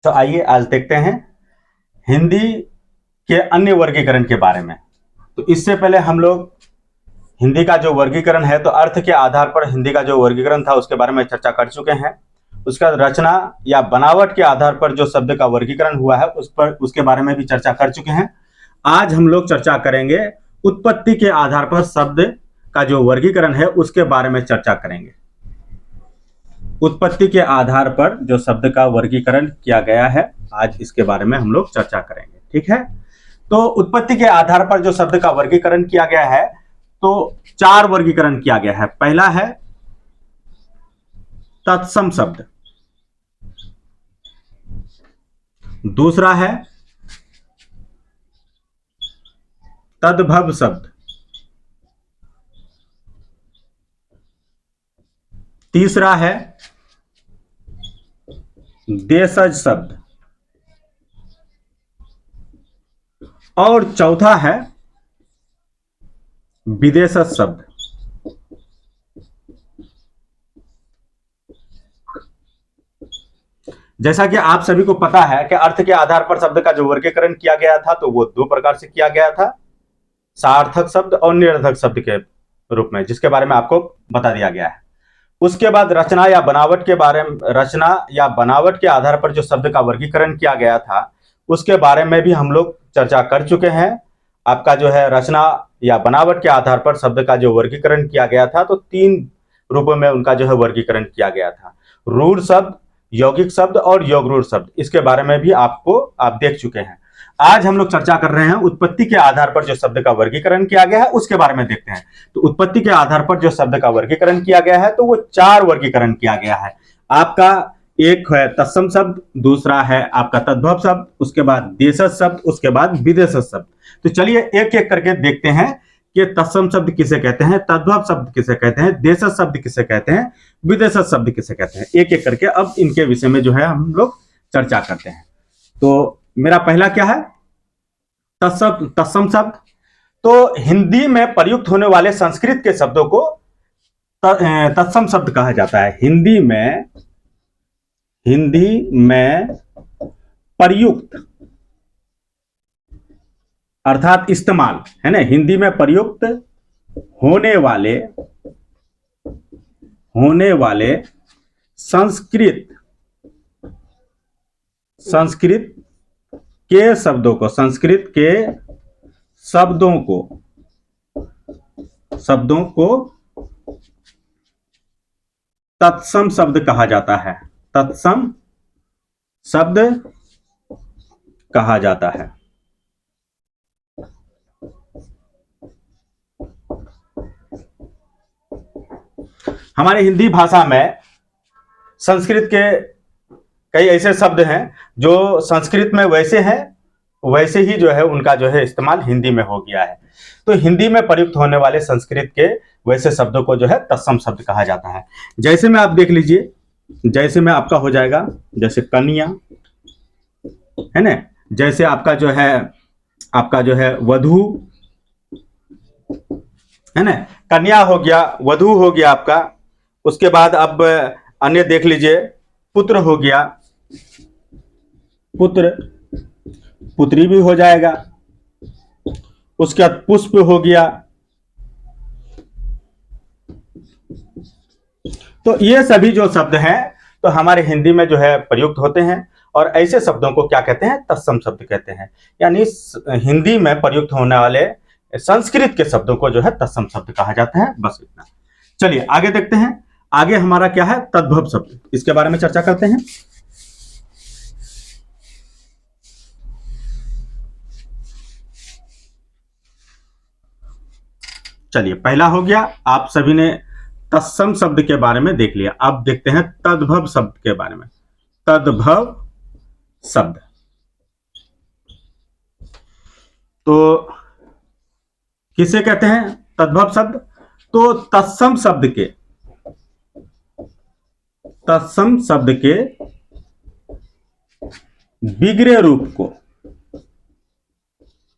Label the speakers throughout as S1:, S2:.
S1: तो आइए आज देखते हैं हिंदी के अन्य वर्गीकरण के बारे में। तो इससे पहले हम लोग हिंदी का जो वर्गीकरण है तो अर्थ के आधार पर हिंदी का जो वर्गीकरण था उसके बारे में चर्चा कर चुके हैं। उसका रचना या बनावट के आधार पर जो शब्द का वर्गीकरण हुआ है उसके बारे में भी चर्चा कर चुके हैं। आज हम लोग चर्चा करेंगे उत्पत्ति के आधार पर शब्द का जो वर्गीकरण है उसके बारे में चर्चा करेंगे। उत्पत्ति के आधार पर जो शब्द का वर्गीकरण किया गया है आज इसके बारे में हम लोग चर्चा करेंगे। ठीक है, तो उत्पत्ति के आधार पर जो शब्द का वर्गीकरण किया गया है तो 4 वर्गीकरण किया गया है। पहला है तत्सम शब्द, दूसरा है तद्भव शब्द, तीसरा है देशज शब्द और चौथा है विदेशज शब्द। जैसा कि आप सभी को पता है कि अर्थ के आधार पर शब्द का जो वर्गीकरण किया गया था तो वो 2 प्रकार से किया गया था, सार्थक शब्द और निरर्थक शब्द के रूप में, जिसके बारे में आपको बता दिया गया है। उसके बाद रचना या बनावट के आधार पर जो शब्द का वर्गीकरण किया गया था उसके बारे में भी हम लोग चर्चा कर चुके हैं। आपका जो है रचना या बनावट के आधार पर शब्द का जो वर्गीकरण किया गया था तो 3 रूपों में उनका जो है वर्गीकरण किया गया था, रूढ़ शब्द, यौगिक शब्द और योगरूढ़ शब्द। इसके बारे में भी आप देख चुके हैं। आज हम लोग चर्चा कर रहे हैं उत्पत्ति के आधार पर जो शब्द का वर्गीकरण किया गया है उसके बारे में देखते हैं। तो उत्पत्ति के आधार पर जो शब्द का वर्गीकरण किया गया है तो वो 4 वर्गीकरण किया गया है। आपका एक है तत्सम शब्द, दूसरा है आपका तद्भव शब्द, उसके बाद देशज शब्द, उसके बाद विदेशज शब्द। तो चलिए एक एक करके देखते हैं कि तत्सम शब्द किसे कहते हैं, तद्भव शब्द किसे कहते हैं, देशज शब्द किसे कहते हैं, विदेशज शब्द किसे कहते हैं। एक एक करके अब इनके विषय में जो है हम लोग चर्चा करते हैं। तो मेरा पहला क्या है, तत्सम शब्द। तो हिंदी में प्रयुक्त होने वाले संस्कृत के शब्दों को तत्सम शब्द कहा जाता है। हिंदी में प्रयुक्त अर्थात इस्तेमाल है ना, हिंदी में प्रयुक्त होने वाले संस्कृत के शब्दों को तत्सम शब्द कहा जाता है, तत्सम शब्द कहा जाता है। हमारे हिंदी भाषा में संस्कृत के कई ऐसे शब्द हैं जो संस्कृत में वैसे हैं वैसे ही जो है उनका जो है इस्तेमाल हिंदी में हो गया है। तो हिंदी में प्रयुक्त होने वाले संस्कृत के वैसे शब्दों को जो है तत्सम शब्द कहा जाता है। जैसे में आप देख लीजिए, जैसे में आपका हो जाएगा जैसे कन्या है ना, जैसे आपका जो है वधू है ना, कन्या हो गया, वधू हो गया आपका। उसके बाद अब अन्य देख लीजिए, पुत्र हो गया, पुत्री भी हो जाएगा। उसके बाद पुष्प हो गया। तो ये सभी जो शब्द हैं तो हमारे हिंदी में जो है प्रयुक्त होते हैं और ऐसे शब्दों को क्या कहते हैं, तत्सम शब्द कहते हैं। यानी हिंदी में प्रयुक्त होने वाले संस्कृत के शब्दों को जो है तत्सम शब्द कहा जाता है। बस इतना। चलिए आगे देखते हैं। आगे हमारा क्या है, तद्भव शब्द, इसके बारे में चर्चा करते हैं। चलिए पहला हो गया, आप सभी ने तत्सम शब्द के बारे में देख लिया। अब देखते हैं तद्भव शब्द के बारे में। तद्भव शब्द तो किसे कहते हैं तद्भव शब्द, तो तत्सम शब्द के बिगड़े रूप को,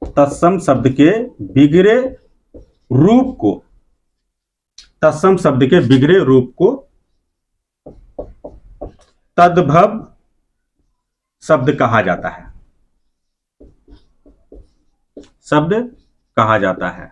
S1: तत्सम शब्द के बिगड़े रूप को, तत्सम शब्द के बिगड़े रूप को तद्भव शब्द कहा जाता है, शब्द कहा जाता है।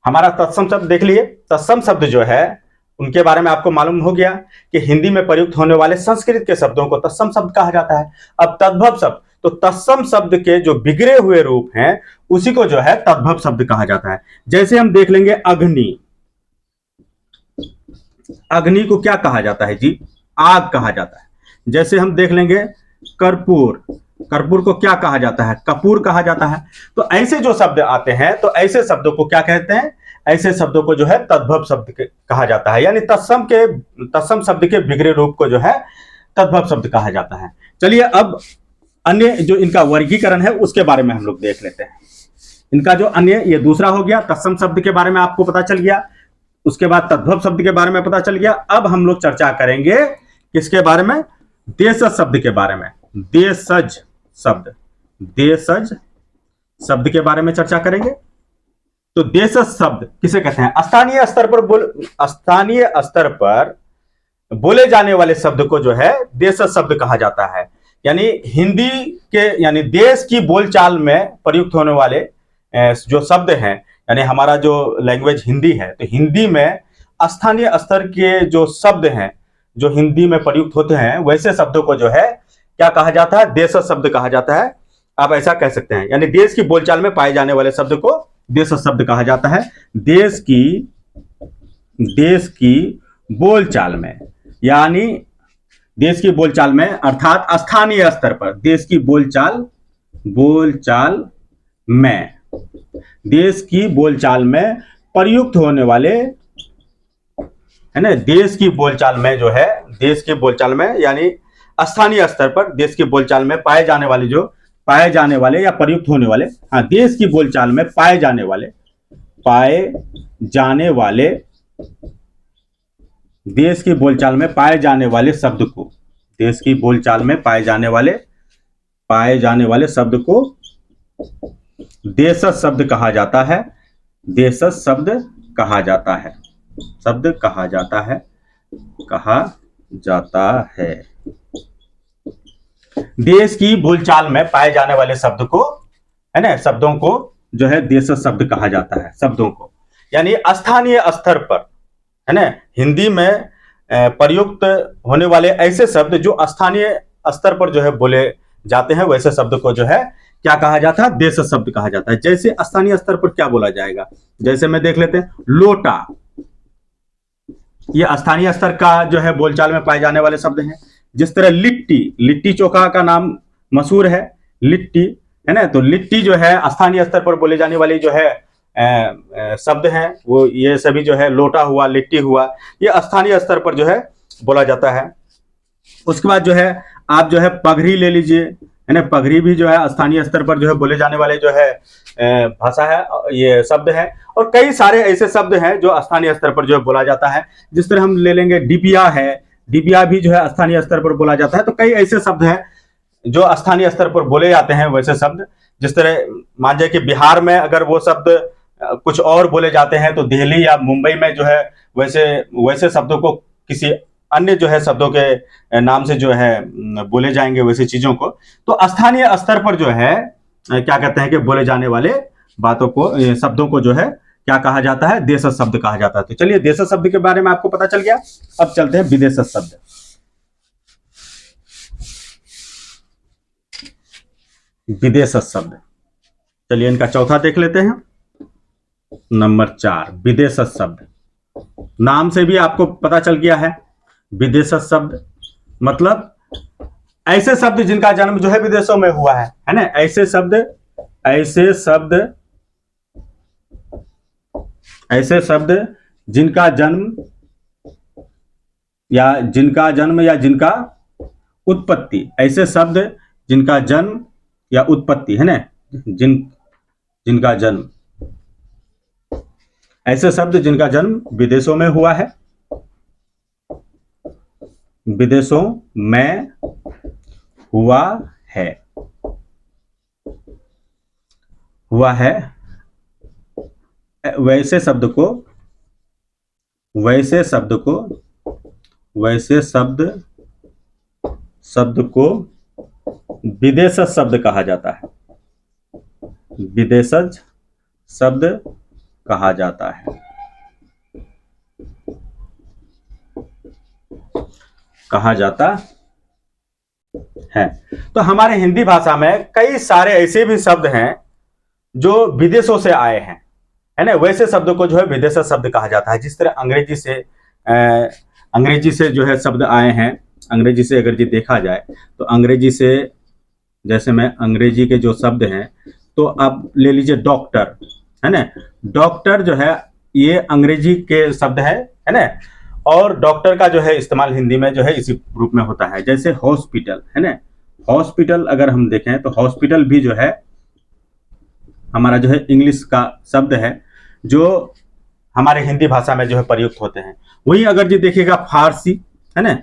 S1: हमारा तत्सम शब्द देख लिए। तत्सम शब्द जो है उनके बारे में आपको मालूम हो गया कि हिंदी में प्रयुक्त होने वाले संस्कृत के शब्दों को तत्सम शब्द कहा जाता है। अब तद्भव शब्द, तो तत्सम शब्द के जो बिगड़े हुए रूप हैं उसी को जो है तद्भव शब्द कहा जाता है। जैसे हम देख लेंगे अग्नि, अग्नि को क्या कहा जाता है जी? आग कहा जाता है। जैसे हम देख लेंगे कर्पूर, कर्पूर को क्या कहा जाता है? कपूर कहा जाता है। तो ऐसे जो शब्द आते हैं तो ऐसे शब्दों को क्या कहते हैं? ऐसे शब्दों को जो है तद्भव शब्द कहा जाता है, यानी तत्सम शब्द के बिगड़े रूप को जो है तद्भव शब्द कहा जाता है। चलिए अब अन्य जो इनका वर्गीकरण है उसके बारे में हम लोग देख लेते हैं। इनका जो अन्य, ये दूसरा हो गया, तत्सम शब्द के बारे में आपको पता चल गया, उसके बाद तद्भव शब्द के बारे में पता चल गया। अब हम लोग चर्चा करेंगे किसके बारे में? देशज शब्द के बारे में। देशज शब्द, देशज शब्द के बारे में चर्चा करेंगे। तो देशज शब्द किसे कहते हैं? स्थानीय स्तर पर बोले जाने वाले शब्द को जो है देशज शब्द कहा जाता है। यानी हिंदी के, यानी देश की बोलचाल में प्रयुक्त होने वाले जो शब्द हैं, यानी हमारा जो लैंग्वेज हिंदी है, तो हिंदी में स्थानीय स्तर के जो शब्द हैं जो हिंदी में प्रयुक्त होते हैं, वैसे शब्दों को जो है क्या कहा जाता है? देशज शब्द कहा जाता है। आप ऐसा कह सकते हैं, यानी देश की बोलचाल में पाए जाने वाले शब्द को देशज शब्द कहा जाता है। देश की बोलचाल में, यानी देश की बोलचाल में अर्थात स्थानीय स्तर पर, देश की बोलचाल में, देश की बोलचाल में प्रयुक्त होने वाले, है ना, देश की बोलचाल में जो है, देश की बोलचाल में यानी स्थानीय स्तर पर देश की बोलचाल में पाए जाने वाले या प्रयुक्त होने वाले, हाँ, देश की बोलचाल में पाए जाने वाले, देश की बोलचाल में पाए जाने वाले शब्द को, देश की बोलचाल में पाए जाने वाले शब्द को देशज शब्द कहा जाता है। देशज शब्द कहा जाता है, शब्द कहा जाता है, कहा जाता है। देश की बोलचाल में पाए जाने वाले शब्द को, है ना, शब्दों को जो है देशज शब्द कहा जाता है। शब्दों को, यानी स्थानीय स्तर पर, है ना, हिंदी में प्रयुक्त होने वाले ऐसे शब्द जो स्थानीय स्तर पर जो है बोले जाते हैं, वैसे शब्द को जो है क्या कहा जाता है? देशज शब्द कहा जाता है। जैसे स्थानीय स्तर पर क्या बोला जाएगा? जैसे मैं देख लेते हैं, लोटा, ये स्थानीय स्तर का जो है बोलचाल में पाए जाने वाले शब्द हैं। जिस तरह लिट्टी, लिट्टी चोखा का नाम मशहूर है, लिट्टी, है ना, तो लिट्टी जो है स्थानीय स्तर पर बोले जाने वाली जो है शब्द हैं, वो ये सभी जो है, लोटा हुआ, लिट्टी हुआ, ये स्थानीय स्तर पर जो है बोला जाता है। उसके बाद जो है आप जो है पगड़ी ले लीजिए, है ना, पगड़ी भी जो है स्थानीय स्तर पर जो है बोले जाने वाले जो है भाषा है, ये शब्द है। और कई सारे ऐसे शब्द हैं जो स्थानीय स्तर पर जो है बोला जाता है। जिस तरह हम ले लेंगे डिबिया है, डिबिया भी जो है स्थानीय स्तर पर बोला जाता है। तो कई ऐसे शब्द हैं जो स्थानीय स्तर पर बोले जाते हैं, वैसे शब्द। जिस तरह मान जाए कि बिहार में अगर वो शब्द कुछ और बोले जाते हैं, तो दिल्ली या मुंबई में जो है वैसे शब्दों को किसी अन्य जो है शब्दों के नाम से जो है बोले जाएंगे, वैसे चीजों को। तो स्थानीय स्तर पर जो है क्या कहते हैं कि बोले जाने वाले बातों को, शब्दों को जो है क्या कहा जाता है? देशज शब्द कहा जाता है। तो चलिए, देशज शब्द के बारे में आपको पता चल गया। अब चलते हैं विदेशज शब्द। विदेशज शब्द, चलिए इनका चौथा देख लेते हैं। नंबर 4, विदेशज शब्द। नाम से भी आपको पता चल गया है, विदेशज शब्द मतलब ऐसे शब्द जिनका जन्म जो है विदेशों में हुआ है ना, ऐसे शब्द जिनका जन्म या जिनका उत्पत्ति, ऐसे शब्द जिनका जन्म या उत्पत्ति, है ना, जिनका जन्म, ऐसे शब्द जिनका जन्म विदेशों में हुआ है, विदेशों में हुआ है, वैसे शब्द को वैसे शब्द को विदेशज शब्द कहा जाता है, विदेशज शब्द कहा जाता है, कहा जाता है। तो हमारे हिंदी भाषा में कई सारे ऐसे भी शब्द हैं जो विदेशों से आए हैं, है ना। वैसे शब्दों को जो है विदेशज शब्द कहा जाता है। जिस तरह अंग्रेजी से जो है शब्द आए हैं, अंग्रेजी से अगर जी देखा जाए तो अंग्रेजी से, जैसे में अंग्रेजी के जो शब्द हैं, तो अब ले लीजिए डॉक्टर, है ना। डॉक्टर जो है ये अंग्रेजी के शब्द है ना। और डॉक्टर का जो है इस्तेमाल हिंदी में जो है इसी रूप में होता है। जैसे हॉस्पिटल, है ना। हॉस्पिटल अगर हम देखें तो हॉस्पिटल भी जो है हमारा जो है इंग्लिश का शब्द है, जो हमारे हिंदी भाषा में जो है प्रयुक्त होते हैं। वहीं अगर जी देखिएगा फारसी, है ना,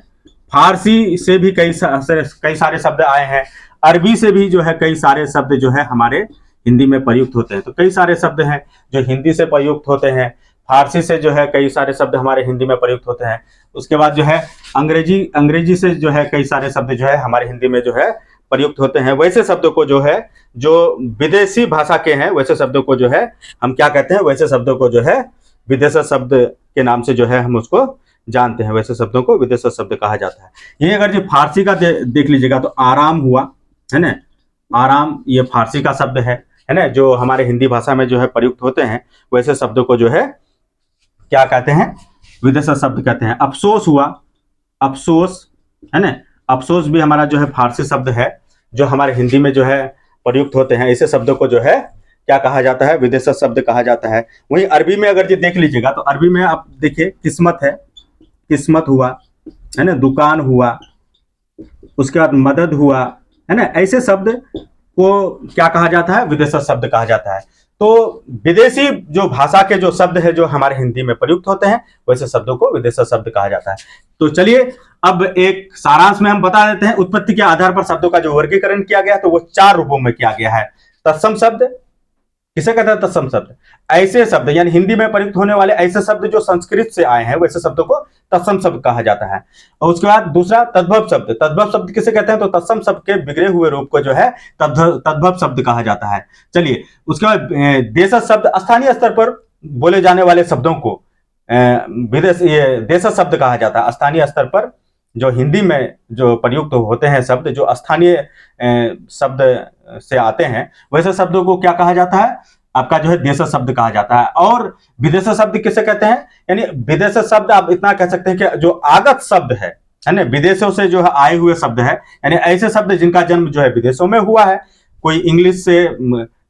S1: फारसी से भी कई सारे शब्द आए हैं। अरबी से भी जो है कई सारे शब्द जो है हमारे हिंदी में प्रयुक्त होते हैं। तो कई सारे शब्द हैं जो हिंदी से प्रयुक्त होते हैं। फारसी से जो है कई सारे शब्द हमारे हिंदी में प्रयुक्त होते हैं। उसके बाद जो है अंग्रेजी से जो है कई सारे शब्द जो है हमारे हिंदी में जो है प्रयुक्त होते हैं। वैसे शब्दों को जो है, जो विदेशी भाषा के हैं, वैसे शब्दों को जो है हम क्या कहते हैं, वैसे शब्दों को जो है विदेशज शब्द के नाम से जो है हम उसको जानते हैं। वैसे शब्दों को विदेशज शब्द कहा जाता है। ये अगर जो फारसी का देख लीजिएगा तो आराम हुआ, है ना। आराम ये फारसी का शब्द है ना, जो हमारे हिंदी भाषा में जो है प्रयुक्त होते हैं। वैसे शब्दों को जो है क्या कहते हैं, विदेशज शब्द कहते हैं। अफसोस हुआ, अफसोस, है ना। अफसोस भी हमारा जो है फारसी शब्द है, जो हमारे हिंदी में जो है प्रयुक्त होते हैं। ऐसे शब्दों को जो है क्या कहा जाता है, विदेशज शब्द कहा जाता है। वहीं अरबी में अगर जी देख लीजिएगा तो अरबी में आप देखिए किस्मत है, किस्मत हुआ, है ना। दुकान हुआ, उसके बाद मदद हुआ, है ना। ऐसे शब्द को क्या कहा जाता है, विदेशज शब्द कहा जाता है। तो विदेशी जो भाषा के जो शब्द है जो हमारे हिंदी में प्रयुक्त होते हैं, वैसे शब्दों को विदेशज शब्द कहा जाता है। तो चलिए अब एक सारांश में हम बता देते हैं। उत्पत्ति के आधार पर शब्दों का जो वर्गीकरण किया गया तो वो 4 रूपों में किया गया है। तत्सम शब्द, किसे कहते हैं तत्सम शब्द, ऐसे शब्द यानी हिंदी में प्रयुक्त होने वाले ऐसे शब्द जो संस्कृत से आए हैं, वैसे शब्दों को तत्सम शब्द कहा जाता है। और उसके बाद दूसरा तद्भव शब्द, तद्भव शब्द किसे कहते हैं, तो तत्सम शब्द के बिगड़े हुए रूप को जो है तद्भव शब्द कहा जाता है। चलिए उसके बाद देशज शब्द, स्थानीय स्तर पर बोले जाने वाले शब्दों को देशज शब्द कहा जाता है। स्थानीय स्तर पर जो हिंदी में जो प्रयुक्त होते हैं शब्द, जो स्थानीय शब्द से आते हैं, वैसे शब्दों को क्या कहा जाता है, आपका जो है देशज शब्द कहा जाता है। और विदेशज शब्द किसे कहते हैं, यानी विदेशज शब्द आप इतना कह सकते हैं कि जो आगत शब्द है ना, विदेशों से जो है आए हुए शब्द है, यानी ऐसे शब्द जिनका जन्म जो है विदेशों में हुआ है। कोई इंग्लिश से,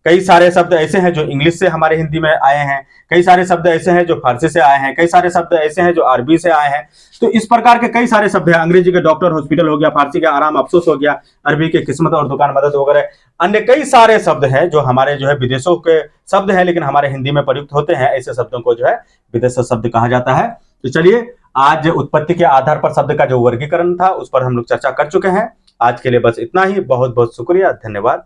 S1: कई सारे शब्द ऐसे हैं जो इंग्लिश से हमारे हिंदी में आए हैं, कई सारे शब्द ऐसे हैं जो फारसी से आए हैं, कई सारे शब्द ऐसे हैं जो अरबी से आए हैं। तो इस प्रकार के कई सारे शब्द हैं। अंग्रेजी के डॉक्टर, हॉस्पिटल हो गया, फारसी के आराम, अफसोस हो गया, अरबी के किस्मत और दुकान, मदद वगैरह अन्य कई सारे शब्द हैं जो हमारे जो है विदेशों के शब्द हैं, लेकिन हमारे हिंदी में प्रयुक्त होते हैं। ऐसे शब्दों को जो है विदेशज शब्द कहा जाता है। तो चलिए आज उत्पत्ति के आधार पर शब्द का जो वर्गीकरण था उस पर हम लोग चर्चा कर चुके हैं। आज के लिए बस इतना ही। बहुत बहुत शुक्रिया, धन्यवाद।